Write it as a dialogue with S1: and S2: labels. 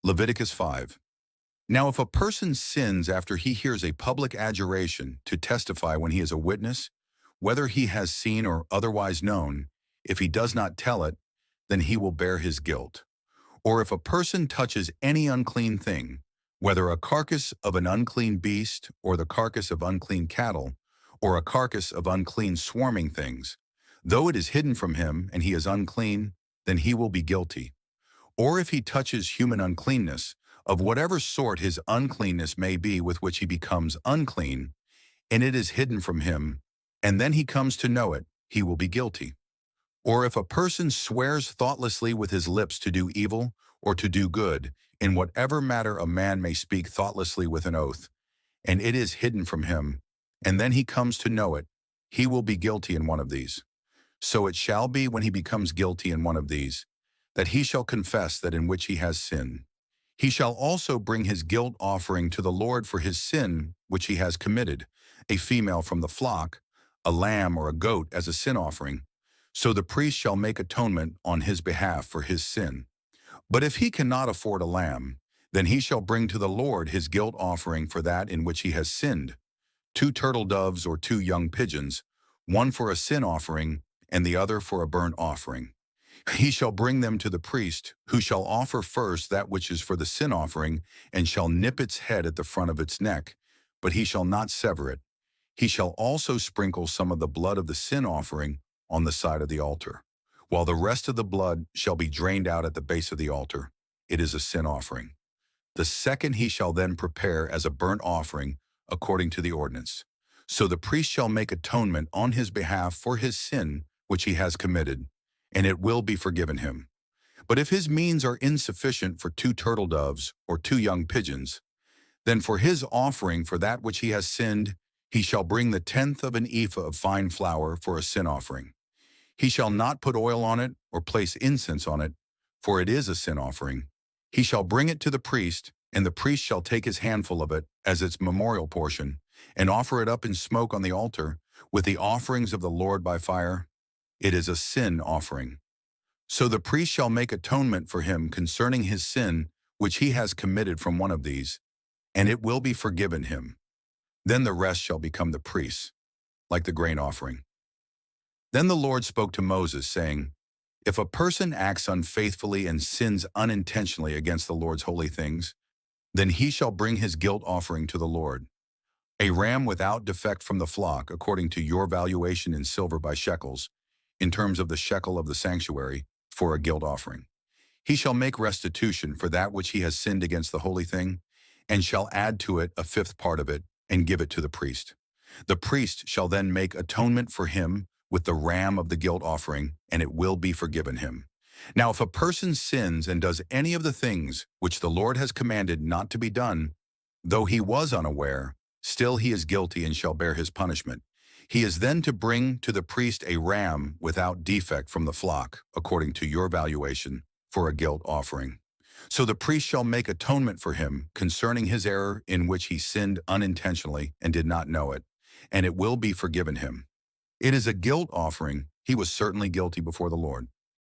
S1: Leviticus 5. Now if a person sins after he hears a public adjuration to testify when he is a witness, whether he has seen or otherwise known, if he does not tell it, then he will bear his guilt. Or if a person touches any unclean thing, whether a carcass of an unclean beast, or the carcass of unclean cattle, or a carcass of unclean swarming things, though it is hidden from him and he is unclean, then he will be guilty. Or if he touches human uncleanness, of whatever sort his uncleanness may be with which he becomes unclean, and it is hidden from him, and then he comes to know it, he will be guilty. Or if a person swears thoughtlessly with his lips to do evil or to do good, in whatever matter a man may speak thoughtlessly with an oath, and it is hidden from him, and then he comes to know it, he will be guilty in one of these. So it shall be when he becomes guilty in one of these, that he shall confess that in which he has sinned. He shall also bring his guilt offering to the Lord for his sin which he has committed, a female from the flock, a lamb or a goat as a sin offering. So the priest shall make atonement on his behalf for his sin. But if he cannot afford a lamb, then he shall bring to the Lord his guilt offering for that in which he has sinned, 2 turtle doves or 2 young pigeons, one for a sin offering and the other for a burnt offering. He shall bring them to the priest, who shall offer first that which is for the sin offering, and shall nip its head at the front of its neck, but he shall not sever it. He shall also sprinkle some of the blood of the sin offering on the side of the altar, while the rest of the blood shall be drained out at the base of the altar. It is a sin offering. The second he shall then prepare as a burnt offering according to the ordinance. So the priest shall make atonement on his behalf for his sin which he has committed, and it will be forgiven him. But if his means are insufficient for 2 turtle doves or 2 young pigeons, then for his offering for that which he has sinned, he shall bring the 1/10 of an ephah of fine flour for a sin offering. He shall not put oil on it or place incense on it, for it is a sin offering. He shall bring it to the priest, and the priest shall take his handful of it as its memorial portion, and offer it up in smoke on the altar with the offerings of the Lord by fire. It is a sin offering. So the priest shall make atonement for him concerning his sin which he has committed from one of these, and it will be forgiven him. Then the rest shall become the priest's, like the grain offering. Then the Lord spoke to Moses, saying, If a person acts unfaithfully and sins unintentionally against the Lord's holy things, then he shall bring his guilt offering to the Lord, a ram without defect from the flock, according to your valuation in silver by shekels, in terms of the shekel of the sanctuary, for a guilt offering. He shall make restitution for that which he has sinned against the holy thing, and shall add to it a 5th part of it, and give it to the priest. The priest shall then make atonement for him with the ram of the guilt offering, and it will be forgiven him. Now if a person sins and does any of the things which the Lord has commanded not to be done, though he was unaware, still he is guilty and shall bear his punishment. He is then to bring to the priest a ram without defect from the flock, according to your valuation, for a guilt offering. So the priest shall make atonement for him concerning his error in which he sinned unintentionally and did not know it, and it will be forgiven him. It is a guilt offering. He was certainly guilty before the Lord.